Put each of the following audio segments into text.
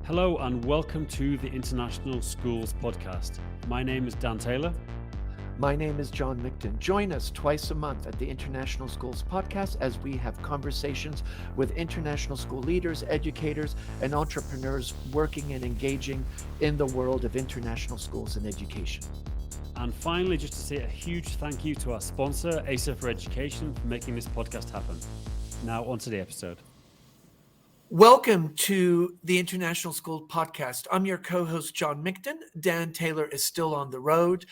Hello and welcome to the International Schools Podcast. My name is Dan Taylor. My name is John Mickton. Join us twice a month at the International Schools Podcast as we have conversations with international school leaders, educators, and entrepreneurs working and engaging in the world of international schools and education. And finally, just to say a huge thank you to our sponsor, ASA for Education, for making this podcast happen. Now on to the episode. Welcome to the International School Podcast. I'm your co-host, John Mickton. Dan Taylor is still on the road,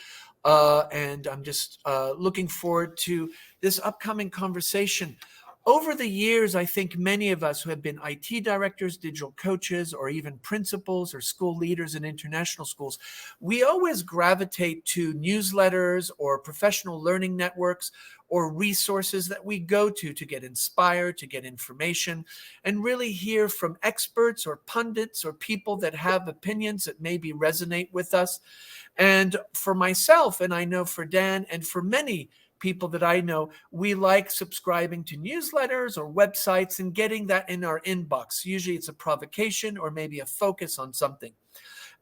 and I'm just looking forward to this upcoming conversation. Over the years, I think many of us who have been IT directors, digital coaches, or even principals or school leaders in international schools, we always gravitate to newsletters or professional learning networks or resources that we go to get inspired, to get information, and really hear from experts or pundits or people that have opinions that maybe resonate with us. And for myself, and I know for Dan and for many people that I know, we like subscribing to newsletters or websites and getting that in our inbox. Usually it's a provocation or maybe a focus on something.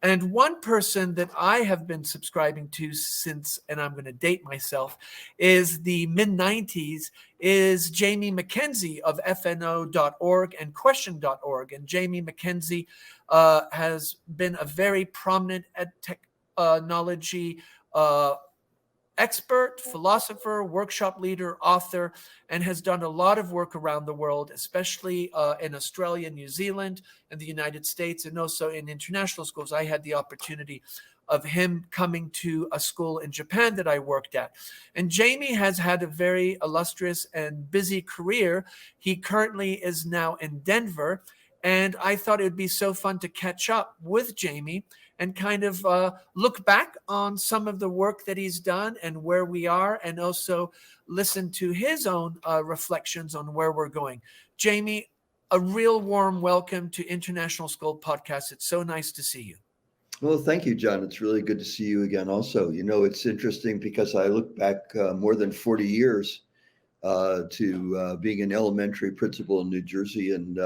And one person that I have been subscribing to since, and I'm going to date myself, is the mid-90s, is Jamie McKenzie of FNO.org and Question.org. And Jamie McKenzie has been a very prominent technology expert, philosopher, workshop leader, author, and has done a lot of work around the world, especially in Australia, New Zealand, and the United States, and also in international schools. I had the opportunity of him coming to a school in Japan that I worked at. And Jamie has had a very illustrious and busy career. He currently is now in Denver, and I thought it would be so fun to catch up with Jamie and kind of look back on some of the work that he's done and where we are, and also listen to his own reflections on where we're going. Jamie, a real warm welcome to International School Podcast. It's so nice to see you. Well, thank you, John. It's really good to see you again also. You know, it's interesting because I look back more than 40 years to being an elementary principal in New Jersey and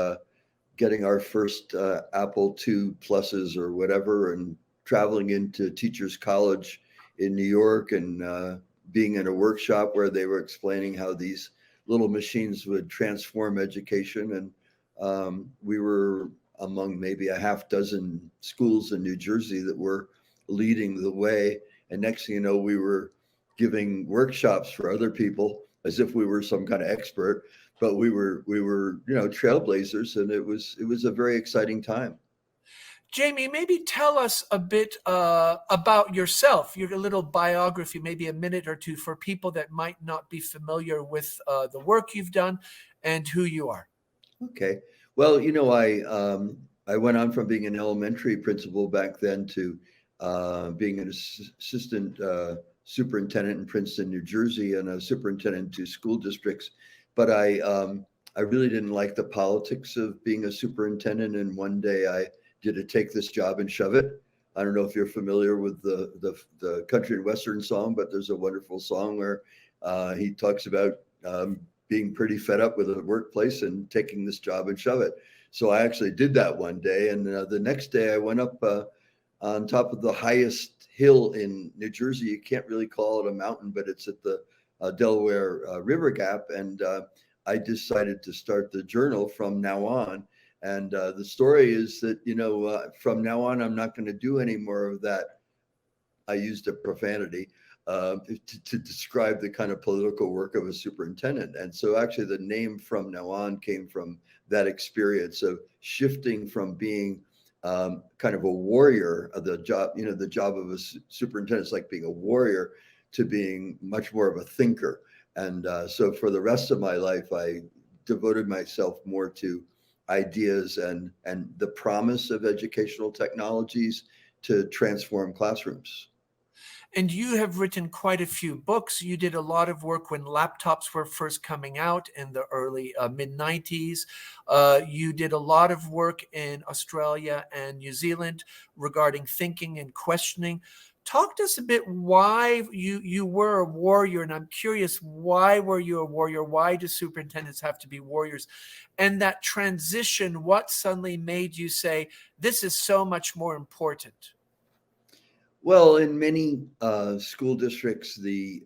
getting our first Apple II pluses or whatever, and traveling into Teachers College in New York and being in a workshop where they were explaining how these little machines would transform education. And we were among maybe a half dozen schools in New Jersey that were leading the way. And next thing you know, we were giving workshops for other people as if we were some kind of expert. But we were, trailblazers, and it was a very exciting time. Jamie, maybe tell us a bit about yourself, your little biography, maybe a minute or two for people that might not be familiar with the work you've done and who you are. Okay. Well, I went on from being an elementary principal back then to being an assistant superintendent in Princeton, New Jersey, and a superintendent to school districts. But I really didn't like the politics of being a superintendent. And one day I did a take this job and shove it. I don't know if you're familiar with the country and western song, but there's a wonderful song where he talks about being pretty fed up with the workplace and taking this job and shove it. So I actually did that one day. And the next day I went up on top of the highest hill in New Jersey. You can't really call it a mountain, but it's at the Delaware River Gap, and I decided to start the journal from now on. And the story is that, from now on, I'm not going to do any more of that. I used a profanity to describe the kind of political work of a superintendent. And so actually the name From Now On came from that experience of shifting from being kind of a warrior of the job. The job of a superintendent is like being a warrior, to being much more of a thinker. And so for the rest of my life, I devoted myself more to ideas and the promise of educational technologies to transform classrooms. And you have written quite a few books. You did a lot of work when laptops were first coming out in the early mid-90s. You did a lot of work in Australia and New Zealand regarding thinking and questioning. Talk to us a bit why you were a warrior, and I'm curious, why were you a warrior? Why do superintendents have to be warriors? And that transition, what suddenly made you say, this is so much more important? Well, in many school districts, the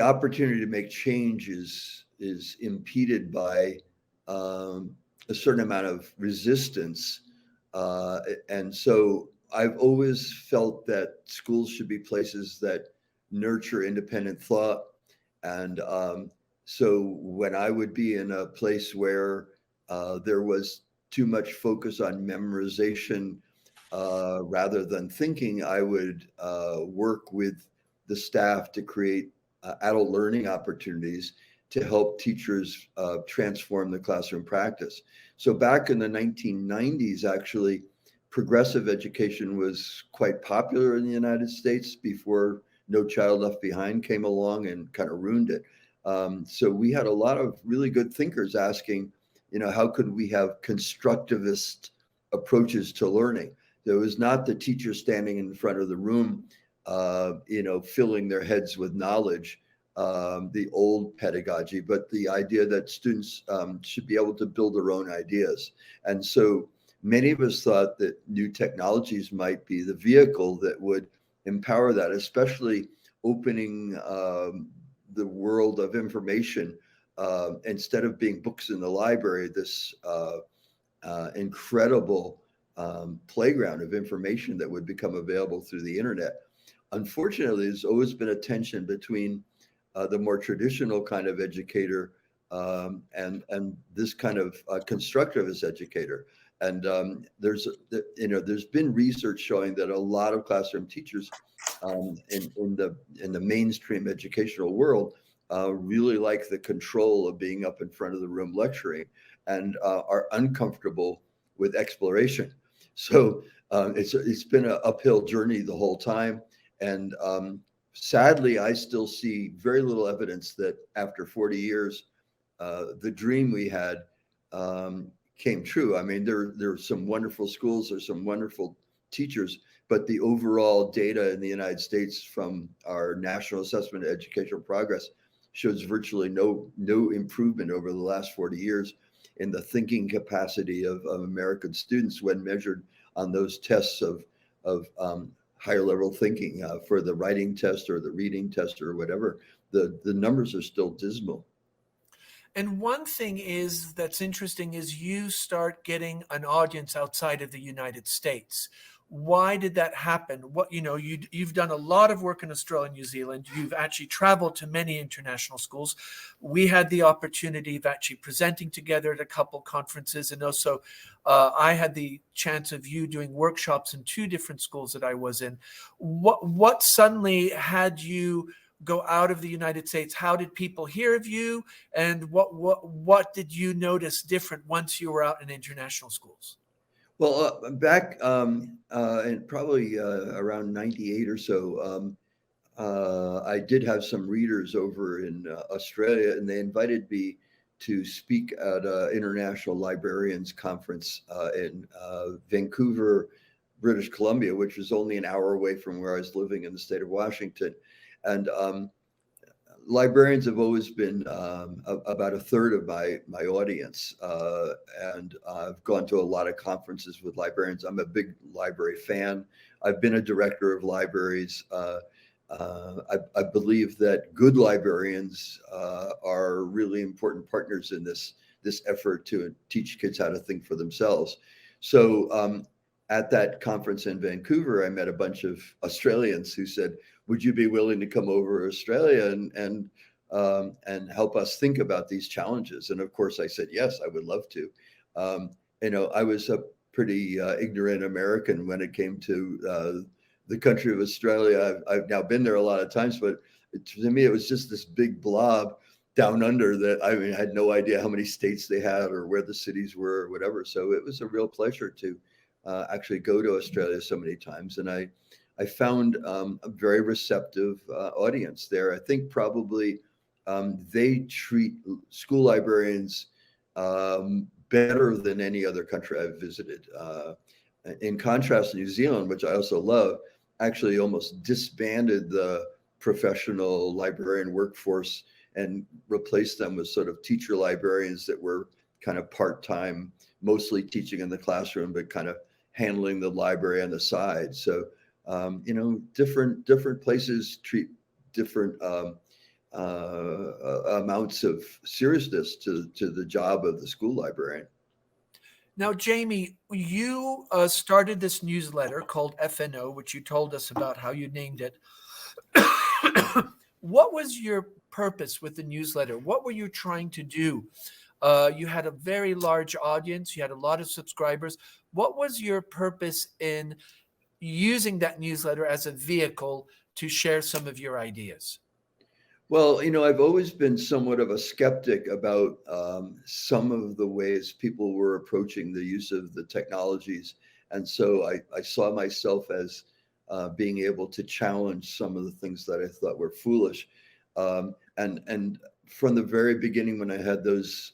opportunity to make change is impeded by a certain amount of resistance. And so I've always felt that schools should be places that nurture independent thought. And so when I would be in a place where there was too much focus on memorization rather than thinking, I would work with the staff to create adult learning opportunities to help teachers transform the classroom practice. So back in the 1990s, actually, progressive education was quite popular in the United States before No Child Left Behind came along and kind of ruined it. So we had a lot of really good thinkers asking, how could we have constructivist approaches to learning? There was not the teacher standing in front of the room, filling their heads with knowledge, the old pedagogy, but the idea that students should be able to build their own ideas. And so many of us thought that new technologies might be the vehicle that would empower that, especially opening the world of information. Instead of being books in the library, this incredible playground of information that would become available through the internet. Unfortunately, there's always been a tension between the more traditional kind of educator and this kind of constructivist educator. And there's been research showing that a lot of classroom teachers in the mainstream educational world really like the control of being up in front of the room lecturing and are uncomfortable with exploration. So it's been an uphill journey the whole time. And sadly, I still see very little evidence that after 40 years, the dream we had came true. I mean, there are some wonderful schools, there's some wonderful teachers, but the overall data in the United States from our National Assessment of Educational Progress shows virtually no improvement over the last 40 years in the thinking capacity of American students when measured on those tests of higher level thinking for the writing test or the reading test or whatever. The numbers are still dismal. And one thing that's interesting is you start getting an audience outside of the United States. Why did that happen? You've done a lot of work in Australia and New Zealand. You've actually traveled to many international schools. We had the opportunity of actually presenting together at a couple conferences, and also I had the chance of you doing workshops in 2 different schools that I was in. What suddenly had you go out of the United States? How did people hear of you, and what did you notice different once you were out in international schools? Well, back in probably around 98 or so, I did have some readers over in Australia, and they invited me to speak at an International Librarians Conference in Vancouver, British Columbia, which was only an hour away from where I was living in the state of Washington. And librarians have always been about a third of my audience. And I've gone to a lot of conferences with librarians. I'm a big library fan. I've been a director of libraries. I believe that good librarians are really important partners in this effort to teach kids how to think for themselves. So at that conference in Vancouver, I met a bunch of Australians who said, would you be willing to come over to Australia and help us think about these challenges? And of course, I said, yes, I would love to. I was a pretty ignorant American when it came to the country of Australia. I've now been there a lot of times, but to me, it was just this big blob down under that I had no idea how many states they had or where the cities were or whatever. So it was a real pleasure to actually go to Australia so many times. And I found a very receptive audience there. I think probably they treat school librarians better than any other country I've visited. in contrast, New Zealand, which I also love, actually almost disbanded the professional librarian workforce and replaced them with sort of teacher librarians that were kind of part-time, mostly teaching in the classroom, but kind of handling the library on the side. So, different places treat different amounts of seriousness to the job of the school librarian. Now, Jamie, you started this newsletter called FNO, which you told us about how you named it. What was your purpose with the newsletter? What were you trying to do? You had a very large audience. You had a lot of subscribers. What was your purpose in using that newsletter as a vehicle to share some of your ideas? Well, I've always been somewhat of a skeptic about some of the ways people were approaching the use of the technologies. And so I saw myself as being able to challenge some of the things that I thought were foolish. And from the very beginning, when I had those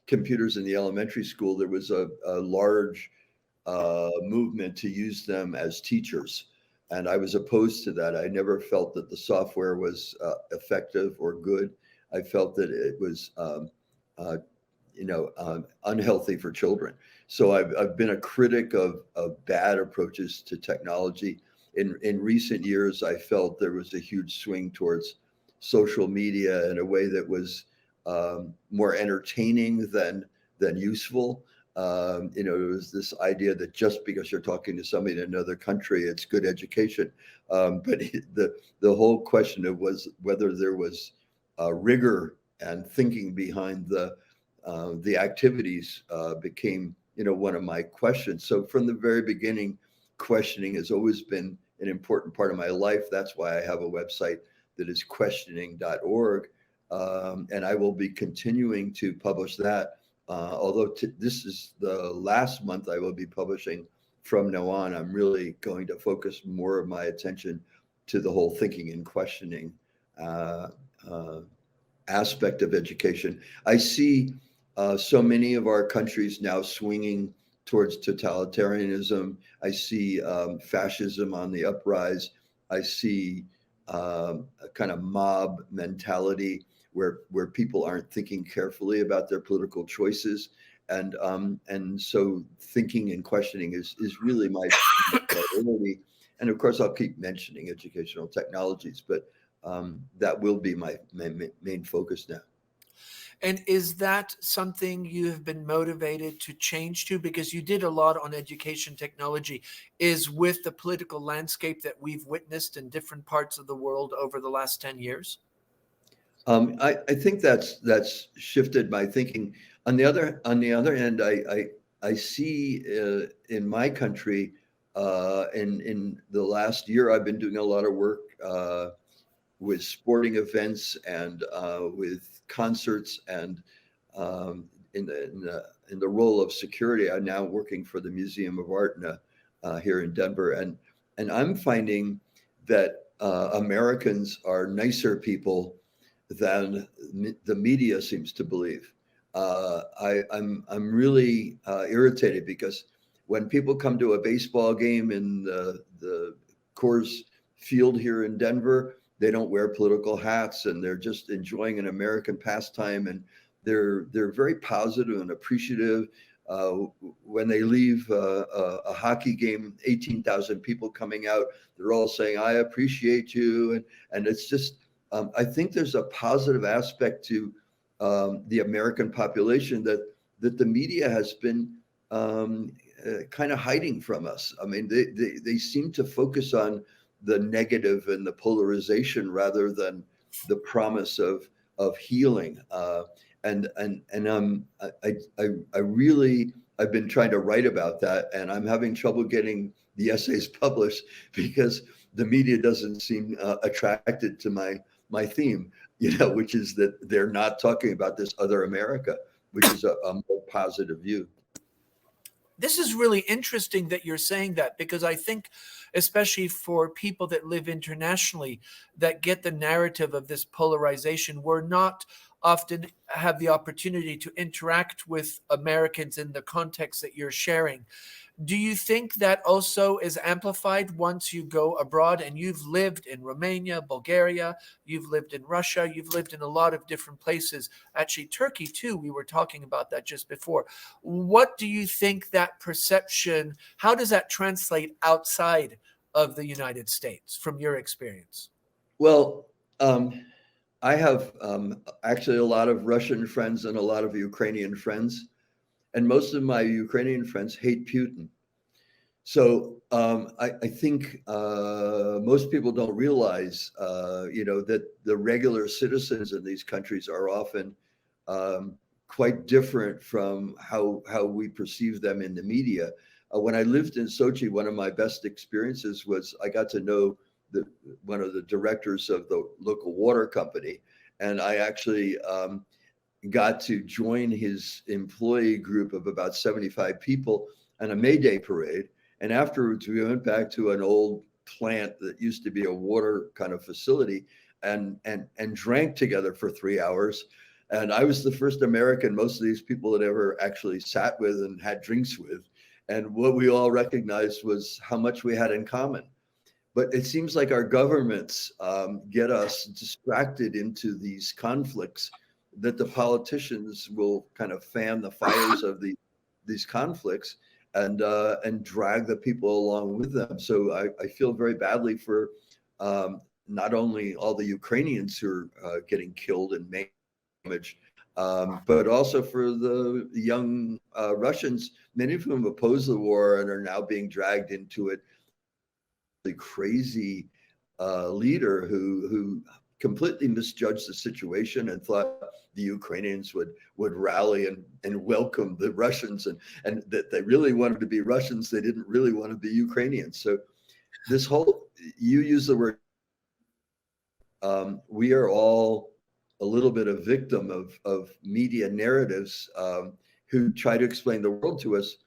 computers in the elementary school, there was a large movement to use them as teachers. And I was opposed to that. I never felt that the software was effective or good. I felt that it was, unhealthy for children. So I've been a critic of bad approaches to technology. In recent years, I felt there was a huge swing towards social media in a way that was more entertaining than useful. There was this idea that just because you're talking to somebody in another country, it's good education. But the whole question of was whether there was rigor and thinking behind the activities became, one of my questions. So from the very beginning, questioning has always been an important part of my life. That's why I have a website that is questioning.org. And I will be continuing to publish that. Although this is the last month I will be publishing from now on, I'm really going to focus more of my attention to the whole thinking and questioning aspect of education. I see so many of our countries now swinging towards totalitarianism. I see fascism on the uprise. I see a kind of mob mentality where people aren't thinking carefully about their political choices. And so thinking and questioning is really my priority. And of course, I'll keep mentioning educational technologies, but that will be my main focus now. And is that something you have been motivated to change to? Because you did a lot on education technology. Is with the political landscape that we've witnessed in different parts of the world over the last 10 years? I think that's shifted my thinking. On the other hand, I see in my country in the last year, I've been doing a lot of work with sporting events and with concerts, and in the role of security. I'm now working for the Museum of Art here in Denver, and I'm finding that Americans are nicer people than the media seems to believe. I'm really irritated because when people come to a baseball game in the Coors Field here in Denver, they don't wear political hats and they're just enjoying an American pastime, and they're very positive and appreciative. When they leave a hockey game, 18,000 people coming out, they're all saying, "I appreciate you," and it's just. I think there's a positive aspect to the American population that the media has been kind of hiding from us. I mean, they seem to focus on the negative and the polarization rather than the promise of healing. And I really, I've been trying to write about that, and I'm having trouble getting the essays published because the media doesn't seem attracted to my theme, which is that they're not talking about this other America, which is a more positive view. This is really interesting that you're saying that, because I think, especially for people that live internationally, that get the narrative of this polarization, we're not often have the opportunity to interact with Americans in the context that you're sharing. Do you think that also is amplified once you go abroad? And you've lived in Romania, Bulgaria, you've lived in Russia, you've lived in a lot of different places. Actually, Turkey too, we were talking about that just before. What do you think that perception, how does that translate outside of the United States from your experience? Well, I have actually a lot of Russian friends and a lot of Ukrainian friends. And most of my Ukrainian friends hate Putin. So I think most people don't realize, that the regular citizens in these countries are often quite different from how we perceive them in the media. When I lived in Sochi, one of my best experiences was I got to know one of the directors of the local water company, and I actually got to join his employee group of about 75 people on a May Day parade. And afterwards, we went back to an old plant that used to be a water kind of facility and drank together for 3 hours. And I was the first American most of these people had ever actually sat with and had drinks with. And what we all recognized was how much we had in common. But it seems like our governments get us distracted into these conflicts, that the politicians will kind of fan the fires of these conflicts and drag the people along with them. So I feel very badly for not only all the Ukrainians who are getting killed and damaged, but also for the young Russians, many of whom oppose the war and are now being dragged into it. The crazy leader who completely misjudged the situation and thought the Ukrainians would rally and welcome the Russians, and that they really wanted to be Russians. They didn't really want to be Ukrainians. So this whole, you use the word, we are all a little bit a victim of media narratives who try to explain the world to us.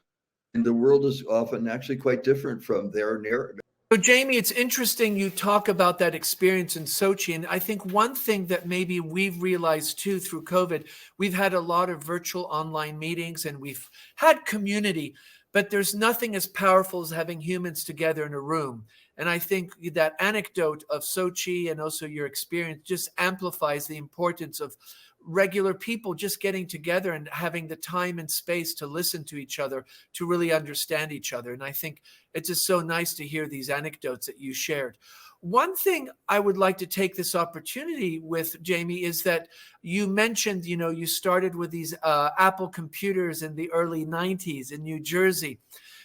And the world is often actually quite different from their narrative. So, Jamie, it's interesting you talk about that experience in Sochi. And I think one thing that maybe we've realized too through COVID, we've had a lot of virtual online meetings and we've had community, but there's nothing as powerful as having humans together in a room. And I think that anecdote of Sochi and also your experience just amplifies the importance of regular people just getting together and having the time and space to listen to each other, to really understand each other. And I think it's just so nice to hear these anecdotes that you shared. One thing I would like to take this opportunity with, Jamie, is that you mentioned, you started with these Apple computers in the early 90s in New Jersey.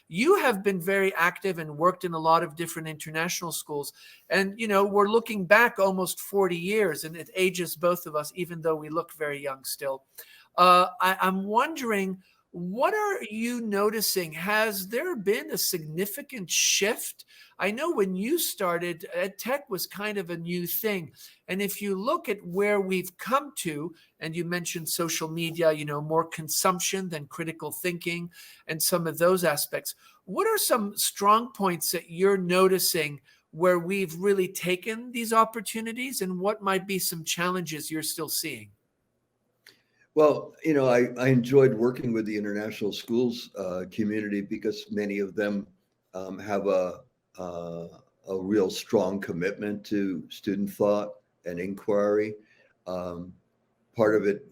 You have been very active and worked in a lot of different international schools. And, we're looking back almost 40 years, and it ages both of us, even though we look very young still. I'm wondering, what are you noticing? Has there been a significant shift? I know when you started, tech was kind of a new thing. And if you look at where we've come to, and you mentioned social media, more consumption than critical thinking and some of those aspects, what are some strong points that you're noticing where we've really taken these opportunities, and what might be some challenges you're still seeing? Well, I enjoyed working with the international schools community because many of them have a real strong commitment to student thought and inquiry. Part of it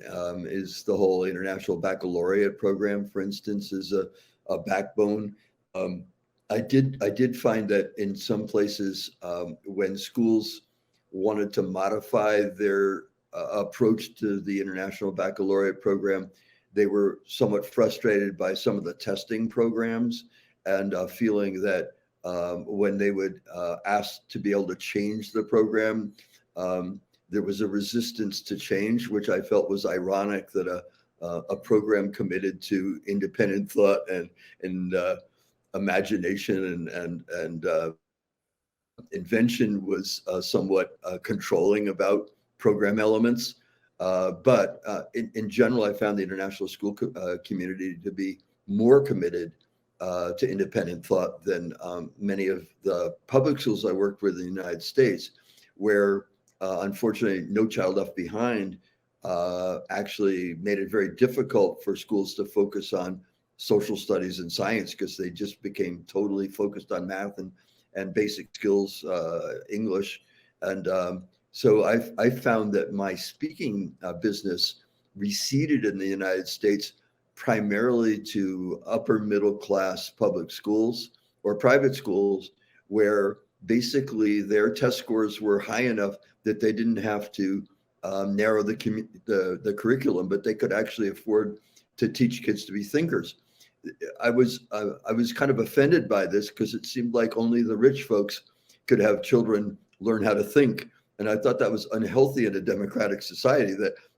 is the whole International Baccalaureate program, for instance, is a backbone. I did find that in some places when schools wanted to modify their approach to the International Baccalaureate program, they were somewhat frustrated by some of the testing programs and feeling that when they would ask to be able to change the program, there was a resistance to change, which I felt was ironic that a program committed to independent thought and imagination and invention was somewhat controlling about program elements. But in general, I found the international school community to be more committed to independent thought than many of the public schools I worked with in the United States, where unfortunately No Child Left Behind actually made it very difficult for schools to focus on social studies and science because they just became totally focused on math and basic skills, English. And so I found that my speaking business receded in the United States primarily to upper middle class public schools or private schools where basically their test scores were high enough that they didn't have to narrow the curriculum, but they could actually afford to teach kids to be thinkers. I was kind of offended by this because it seemed like only the rich folks could have children learn how to think, and I thought that was unhealthy in a democratic society.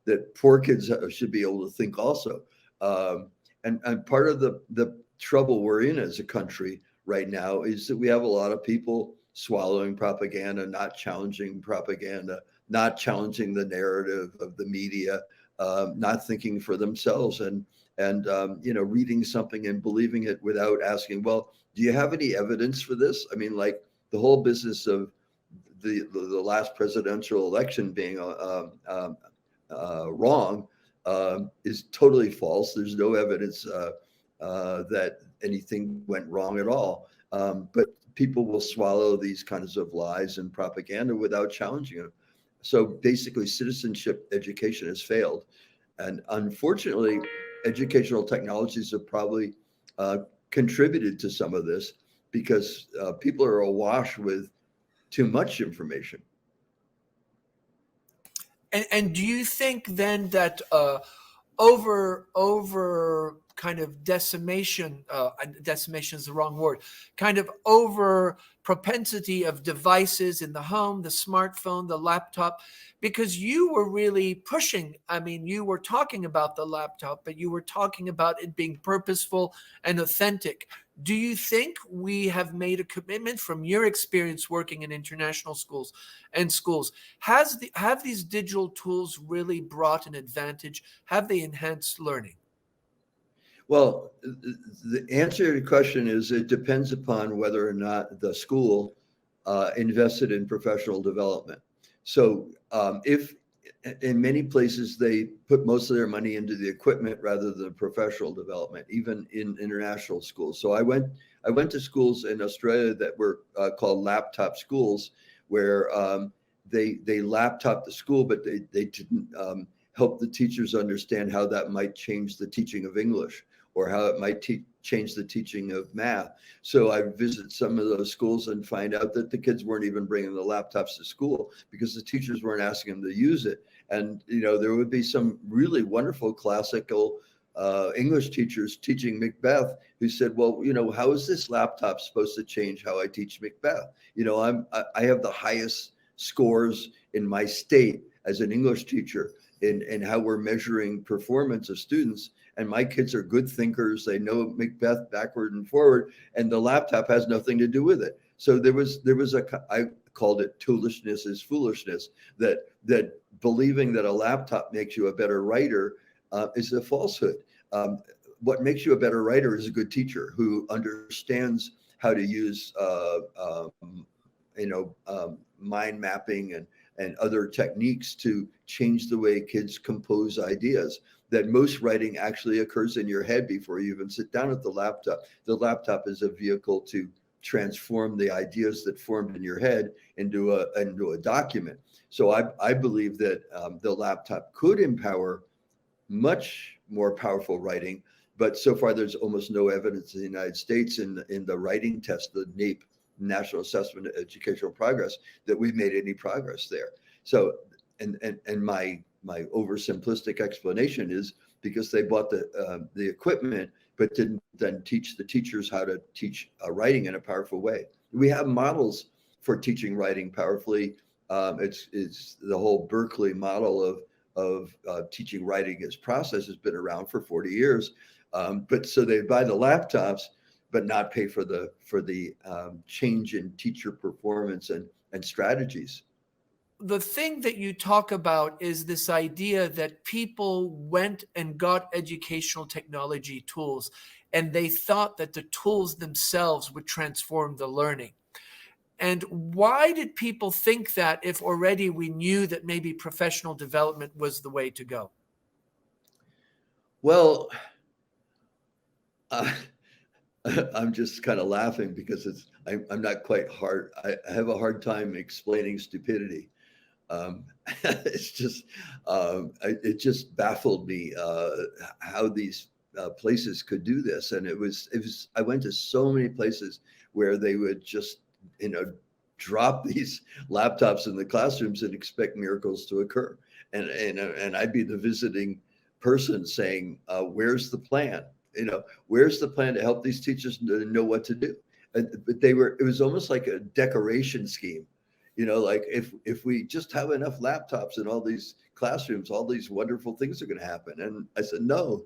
That poor kids should be able to think also. And part of the trouble we're in as a country right now is that we have a lot of people swallowing propaganda, not challenging propaganda, not challenging the narrative of the media, not thinking for themselves, and reading something and believing it without asking, well, do you have any evidence for this? I mean, like the whole business of the last presidential election being wrong is totally false. There's no evidence that anything went wrong at all. But people will swallow these kinds of lies and propaganda without challenging them. So basically, citizenship education has failed. And unfortunately, educational technologies have probably contributed to some of this because people are awash with too much information. And do you think then that over kind of decimation is the wrong word, kind of over propensity of devices in the home, the smartphone, the laptop, because you were really pushing, I mean, you were talking about the laptop, but you were talking about it being purposeful and authentic. Do you think we have made a commitment from your experience working in international schools and schools? Have these digital tools really brought an advantage? Have they enhanced learning? Well, the answer to your question is it depends upon whether or not the school invested in professional development. So if in many places they put most of their money into the equipment rather than prophetional development, even in international schools. So I went to schools in Australia that were called laptop schools, where they laptop the school, but they didn't help the teachers understand how that might change the teaching of English or how it might change the teaching of math. So I visit some of those schools and find out that the kids weren't even bringing the laptops to school because the teachers weren't asking them to use it. And, there would be some really wonderful classical English teachers teaching Macbeth who said, well, how is this laptop supposed to change how I teach Macbeth? I have the highest scores in my state as an English teacher in how we're measuring performance of students. And my kids are good thinkers. They know Macbeth backward and forward, and the laptop has nothing to do with it. So there was I called it toolishness is foolishness, that believing that a laptop makes you a better writer is a falsehood. What makes you a better writer is a good teacher who understands how to use mind mapping and other techniques to change the way kids compose ideas. That most writing actually occurs in your head before you even sit down at the laptop. The laptop is a vehicle to transform the ideas that formed in your head into a document. So I believe that the laptop could empower much more powerful writing, but so far there's almost no evidence in the United States in the writing test, the NAEP, National Assessment of Educational Progress, that we've made any progress there. So, and my oversimplistic explanation is because they bought the equipment, but didn't then teach the teachers how to teach writing in a powerful way. We have models for teaching writing powerfully. It's the whole Berkeley model of teaching writing as process has been around for 40 years. But so they buy the laptops, but not pay for the change in teacher performance and strategies. The thing that you talk about is this idea that people went and got educational technology tools, and they thought that the tools themselves would transform the learning. And why did people think that if already we knew that maybe professional development was the way to go? Well, I'm just kind of laughing because I'm not quite hard. I have a hard time explaining stupidity. It's just it just baffled me how these places could do this, and it was I went to so many places where they would just drop these laptops in the classrooms and expect miracles to occur, and I'd be the visiting person saying, "Where's the plan? Where's the plan to help these teachers know what to do?" But it was almost like a decoration scheme. Like if we just have enough laptops in all these classrooms, all these wonderful things are going to happen. And I said, no,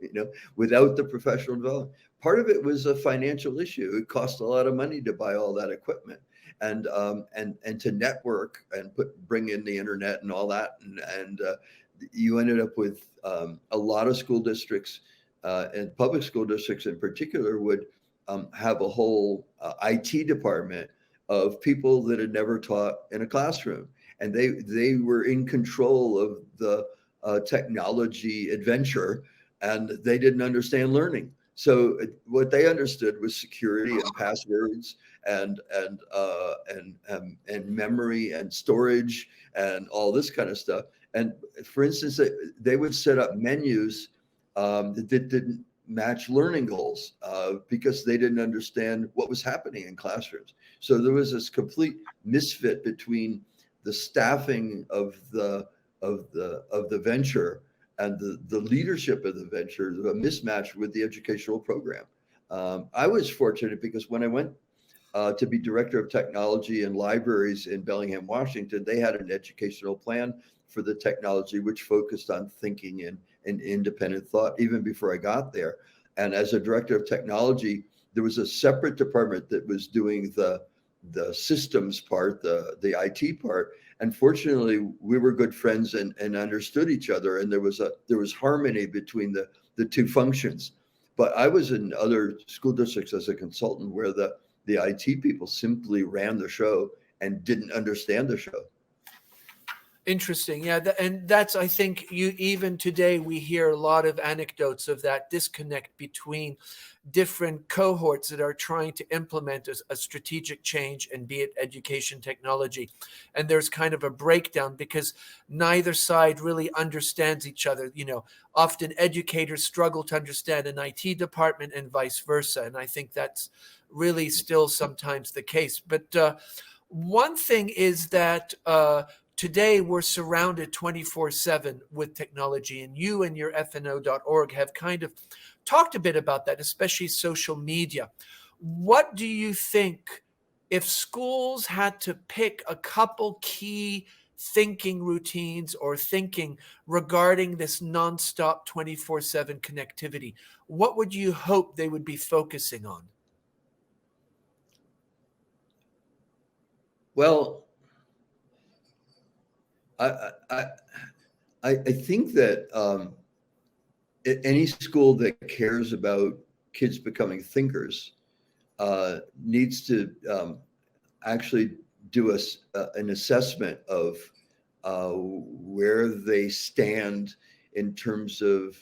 without the professional development. Part of it was a financial issue. It cost a lot of money to buy all that equipment and to network and bring in the internet and all that. And you ended up with a lot of school districts and public school districts in particular would have a whole IT department of people that had never taught in a classroom, and they were in control of the technology adventure, and they didn't understand learning. So what they understood was security and passwords and memory and storage and all this kind of stuff. And for instance, they would set up menus that didn't match learning goals because they didn't understand what was happening in classrooms. So there was this complete misfit between the staffing of the venture and the leadership of the venture, a mismatch with the educational program. I was fortunate because when I went to be director of technology and libraries in Bellingham, Washington, they had an educational plan for the technology, which focused on thinking and independent thought even before I got there. And as a director of technology, there was a separate department that was doing the systems part, the IT part. And fortunately, we were good friends and understood each other. And there was harmony between the two functions. But I was in other school districts as a consultant where the IT people simply ran the show and didn't understand the show. Interesting. Yeah. And that's, I think even today, we hear a lot of anecdotes of that disconnect between different cohorts that are trying to implement a strategic change, and be it education technology. And there's kind of a breakdown because neither side really understands each other. Often educators struggle to understand an IT department and vice versa. And I think that's really still sometimes the case. But one thing is that today, we're surrounded 24/7 with technology, and you and your FNO.org have kind of talked a bit about that, especially social media. What do you think, if schools had to pick a couple key thinking routines or thinking regarding this nonstop 24/7 connectivity, what would you hope they would be focusing on? Well, I think that any school that cares about kids becoming thinkers needs to actually do an assessment of where they stand in terms of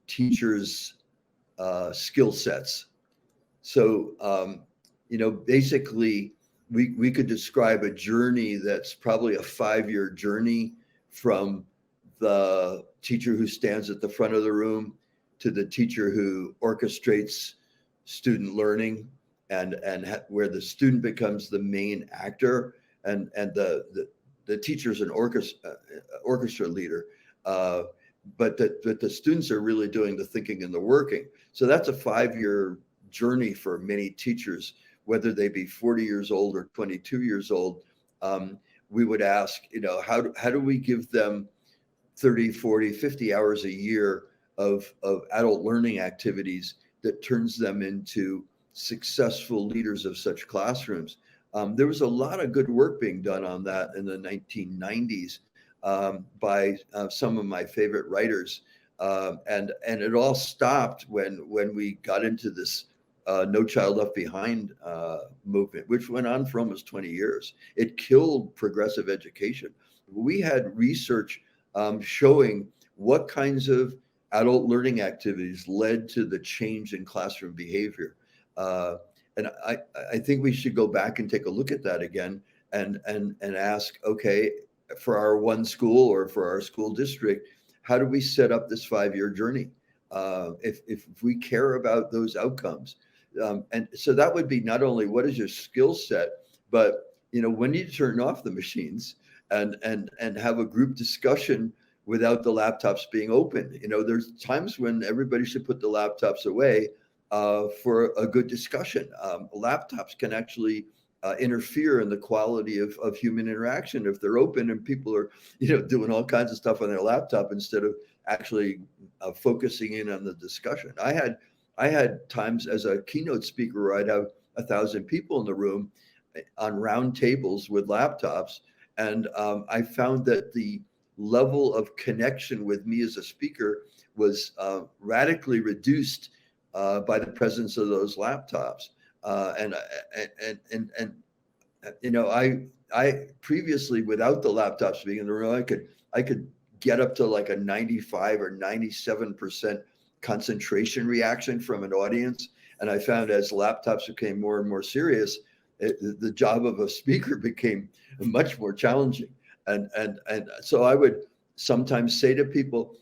teachers' skill sets. So, basically, we could describe a journey that's probably a 5-year journey from the teacher who stands at the front of the room to the teacher who orchestrates student learning and where the student becomes the main actor and the teacher's an orchestra leader, but the students are really doing the thinking and the working. So that's a 5-year journey for many teachers, whether they be 40 years old or 22 years old. We would ask, how do we give them 30, 40, 50 hours a year of adult learning activities that turns them into successful leaders of such classrooms? There was a lot of good work being done on that in the 1990s by some of my favorite writers. And it all stopped when we got into this No Child Left Behind movement, which went on for almost 20 years. It killed progressive education. We had research showing what kinds of adult learning activities led to the change in classroom behavior. And I think we should go back and take a look at that again and ask, okay, for our one school or for our school district, how do we set up this 5-year journey? If we care about those outcomes. And so that would be not only what is your skill set, but when you turn off the machines and have a group discussion without the laptops being open. There's times when everybody should put the laptops away for a good discussion. Laptops can actually interfere in the quality of human interaction if they're open and people are doing all kinds of stuff on their laptop instead of actually focusing in on the discussion. I had times as a keynote speaker where I'd have 1,000 people in the room on round tables with laptops, and I found that the level of connection with me as a speaker was radically reduced by the presence of those laptops. I previously, without the laptops being in the room, I could get up to like a 95 or 97% concentration reaction from an audience. And I found as laptops became more and more serious, the job of a speaker became much more challenging. And so I would sometimes say to people,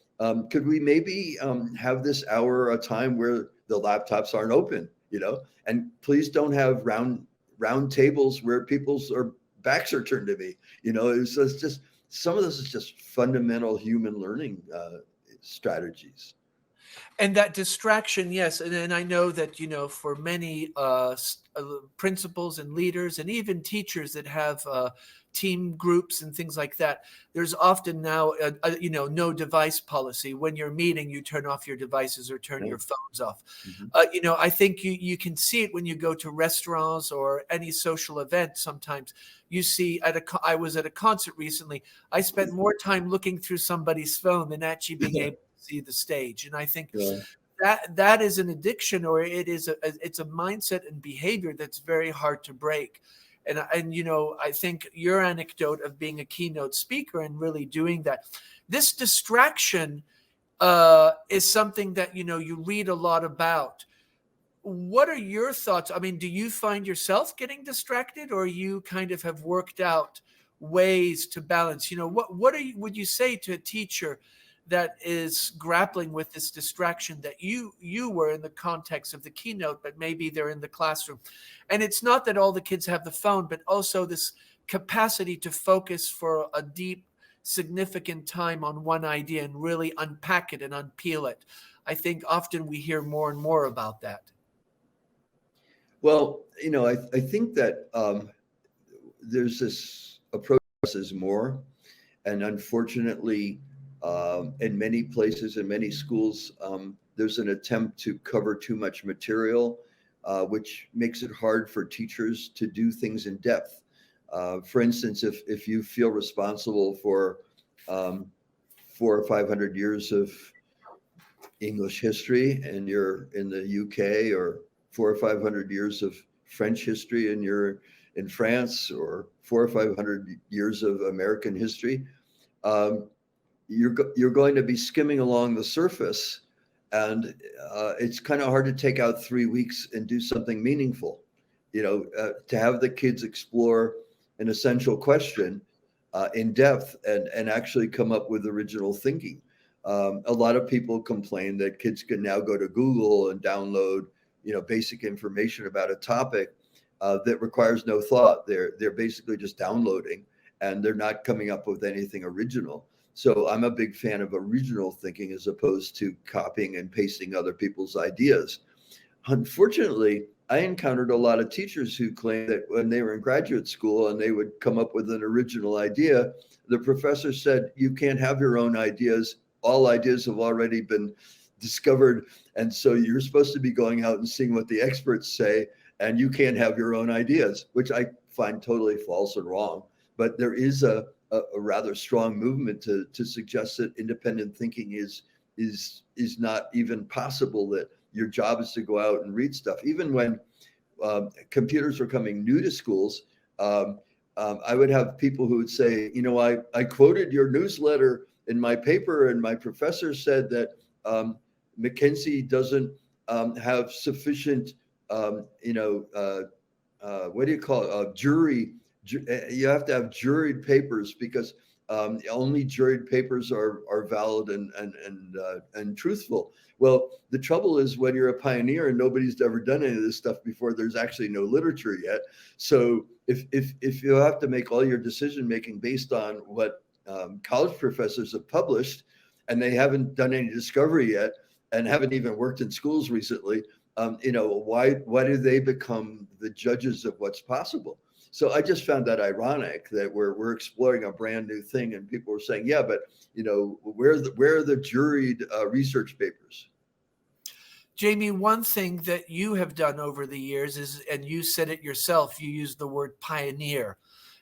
could we maybe have this hour a time where the laptops aren't open, and please don't have round tables where people's backs are turned to me. It's just some of this is just fundamental human learning strategies. And that distraction, yes. And I know that, for many principals and leaders and even teachers that have team groups and things like that, there's often now, no device policy. When you're meeting, you turn off your devices or turn your phones off. Mm-hmm. I think you can see it when you go to restaurants or any social event. Sometimes you see I was at a concert recently. I spent more time looking through somebody's phone than actually being able see the stage. And I think that is an addiction, or it's a mindset and behavior that's very hard to break. And I think your anecdote of being a keynote speaker and really doing that, this distraction is something that you read a lot about. What are your thoughts? I mean, do you find yourself getting distracted, or you kind of have worked out ways to balance? What would you say to a teacher that is grappling with this distraction that you were in the context of the keynote, but maybe they're in the classroom? And it's not that all the kids have the phone, but also this capacity to focus for a deep, significant time on one idea and really unpack it and unpeel it. I think often we hear more and more about that. Well, I think that there's this approach is more, and unfortunately, in many places, in many schools, there's an attempt to cover too much material, which makes it hard for teachers to do things in depth. For instance, if you feel responsible for 400 or 500 years of English history and you're in the UK, or 400 or 500 years of French history and you're in France, or 400 or 500 years of American history, you're going to be skimming along the surface, and it's kind of hard to take out 3 weeks and do something meaningful. To have the kids explore an essential question in depth and actually come up with original thinking. A lot of people complain that kids can now go to Google and download, basic information about a topic that requires no thought. They're basically just downloading, and they're not coming up with anything original. So I'm a big fan of original thinking as opposed to copying and pasting other people's ideas. Unfortunately, I encountered a lot of teachers who claimed that when they were in graduate school and they would come up with an original idea, the professor said, you can't have your own ideas. All ideas have already been discovered. And so you're supposed to be going out and seeing what the experts say, and you can't have your own ideas, which I find totally false and wrong. But there is a rather strong movement to suggest that independent thinking is not even possible, your job is to go out and read stuff. Even when computers were coming new to schools, I would have people who would say, I quoted your newsletter in my paper, and my professor said that McKenzie doesn't have sufficient, what do you call it? Jury. You have to have juried papers because only juried papers are valid and truthful. Well, the trouble is when you're a pioneer and nobody's ever done any of this stuff before, there's actually no literature yet. So if you have to make all your decision making based on what college professors have published, and they haven't done any discovery yet, and haven't even worked in schools recently, why do they become the judges of what's possible? So I just found that ironic that we're exploring a brand new thing, and people were saying, yeah, but where are the juried research papers? Jamie, one thing that you have done over the years is, and you said it yourself, you used the word pioneer,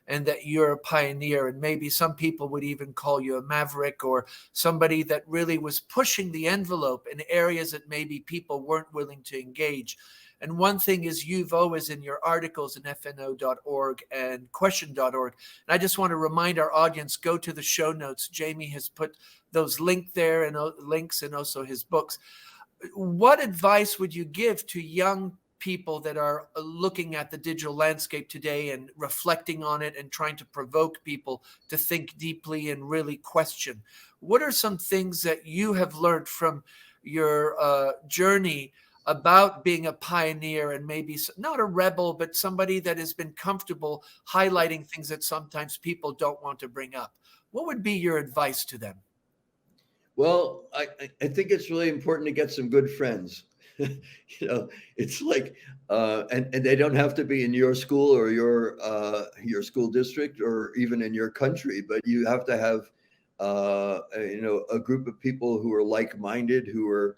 and that you're a pioneer, and maybe some people would even call you a maverick, or somebody that really was pushing the envelope in areas that maybe people weren't willing to engage. And one thing is, you've always, in your articles in FNO.org and question.org, and I just want to remind our audience, go to the show notes. Jamie has put those links there, and links, and also his books. What advice would you give to young people that are looking at the digital landscape today and reflecting on it and trying to provoke people to think deeply and really question? What are some things that you have learned from your journey about being a pioneer, and maybe not a rebel, but somebody that has been comfortable highlighting things that sometimes people don't want to bring up? What would be your advice to them? Well, I think it's really important to get some good friends. It's like, and they don't have to be in your school or your school district or even in your country, but you have to have, a group of people who are like-minded, who are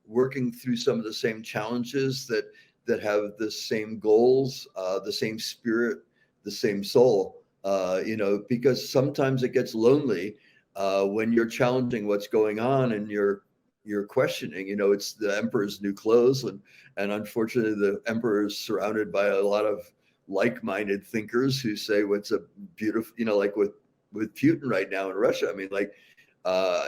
working through some of the same challenges, that have the same goals, the same spirit, the same soul, because sometimes it gets lonely when you're challenging what's going on and you're questioning. It's the emperor's new clothes, and unfortunately the emperor is surrounded by a lot of like-minded thinkers who say what's a beautiful, like with Putin right now in Russia. I mean,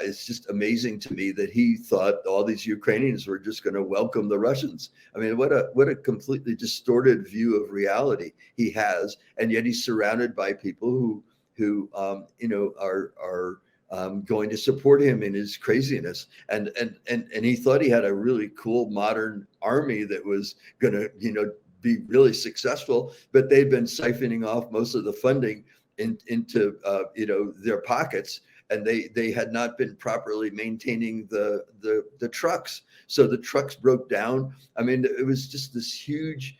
it's just amazing to me that he thought all these Ukrainians were just going to welcome the Russians. I mean, what a completely distorted view of reality he has, and yet he's surrounded by people who are going to support him in his craziness. And he thought he had a really cool modern army that was going to, be really successful, but they've been siphoning off most of the funding into their pockets, and they had not been properly maintaining the trucks. So the trucks broke down. I mean, it was just this huge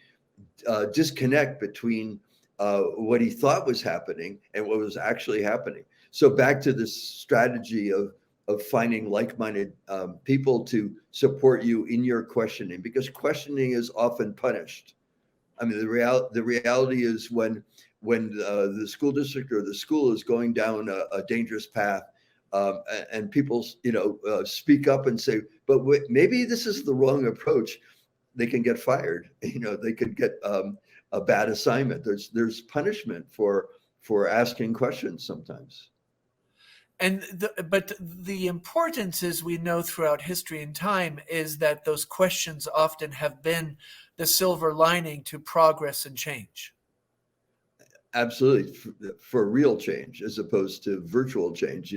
disconnect between what he thought was happening and what was actually happening. So back to this strategy of finding like-minded people to support you in your questioning, because questioning is often punished. I mean, the reality is when the school district or the school is going down a dangerous path, and people speak up and say, but maybe this is the wrong approach, they can get fired. They could get a bad assignment. There's punishment for asking questions sometimes. But the importance, as we know throughout history and time, is that those questions often have been the silver lining to progress and change. Absolutely, for real change as opposed to virtual change.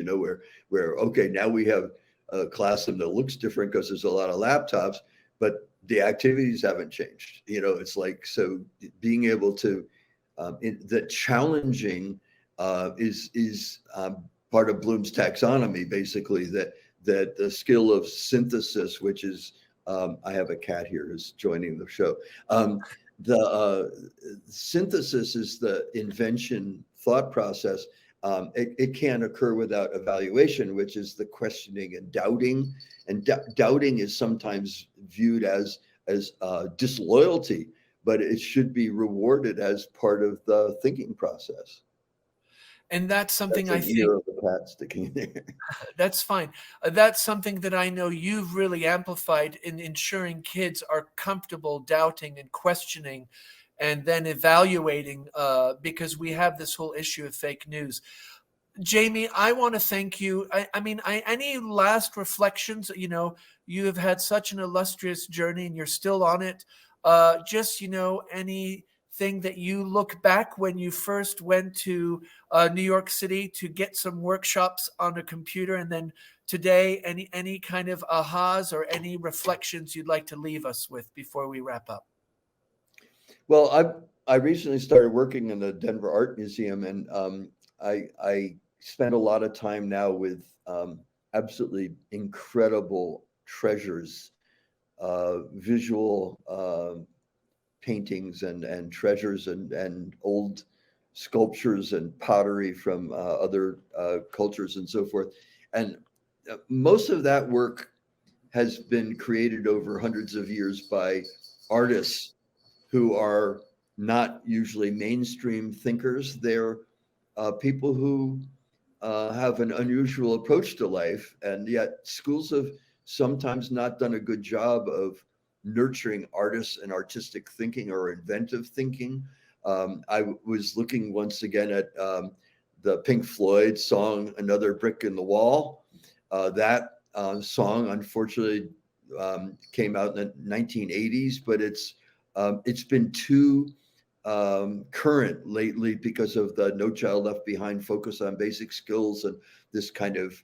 Where okay, now we have a classroom that looks different because there's a lot of laptops, but the activities haven't changed. It's like, so being able to the challenging is part of Bloom's taxonomy, basically, that the skill of synthesis, which is, I have a cat here who's joining the show. The synthesis is the invention thought process. It can't occur without evaluation, which is the questioning and doubting. And doubting is sometimes viewed as disloyalty, but it should be rewarded as part of the thinking process. And that's something That's I an think ear of a cat sticking in there. that's fine. That's something that I know you've really amplified in ensuring kids are comfortable doubting and questioning and then evaluating because we have this whole issue of fake news. Jamie, I want to thank you. Any last reflections? You know, you have had such an illustrious journey and you're still on it. Anything that you look back when you first went to New York City to get some workshops on a computer, and then today, any kind of ahas or any reflections you'd like to leave us with before we wrap up? Well, I recently started working in the Denver Art Museum, and I spend a lot of time now with absolutely incredible treasures, visual paintings and treasures and old sculptures and pottery from other cultures and so forth. And most of that work has been created over hundreds of years by artists who are not usually mainstream thinkers. They're people who have an unusual approach to life, and yet schools have sometimes not done a good job of nurturing artists and artistic thinking or inventive thinking. I was looking once again at the Pink Floyd song "Another Brick in the Wall." That song, unfortunately, came out in the 1980s, but it's been too current lately because of the No Child Left Behind focus on basic skills and this kind of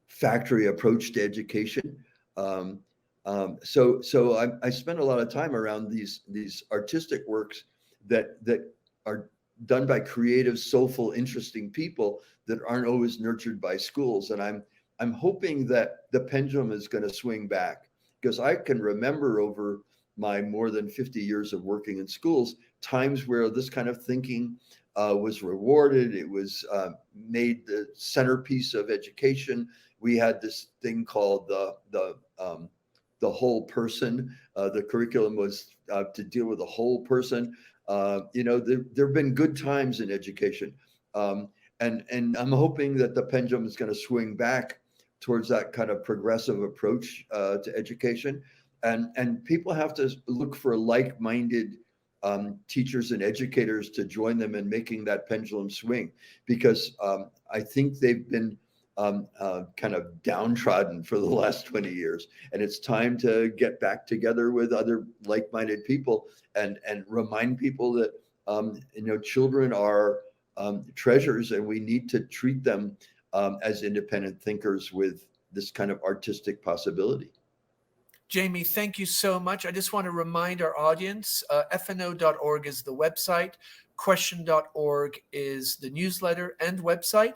factory approach to education. So I spend a lot of time around these artistic works that are done by creative, soulful, interesting people that aren't always nurtured by schools. And I'm hoping that the pendulum is going to swing back, because I can remember over my more than 50 years of working in schools, times where this kind of thinking was rewarded. It was made the centerpiece of education. We had this thing called the whole person. The curriculum was to deal with the whole person. There have been good times in education, and I'm hoping that the pendulum is going to swing back towards that kind of progressive approach to education. And people have to look for like-minded teachers and educators to join them in making that pendulum swing, because I think they've been kind of downtrodden for the last 20 years, and it's time to get back together with other like-minded people and remind people that children are treasures, and we need to treat them as independent thinkers with this kind of artistic possibility. Jamie, thank you so much. I just want to remind our audience, FNO.org is the website, question.org is the newsletter and website,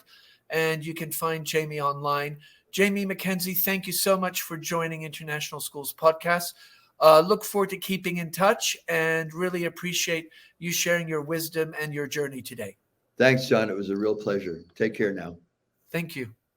and you can find Jamie online. Jamie McKenzie, thank you so much for joining International Schools Podcast. Look forward to keeping in touch and really appreciate you sharing your wisdom and your journey today. Thanks, John. It was a real pleasure. Take care now. Thank you.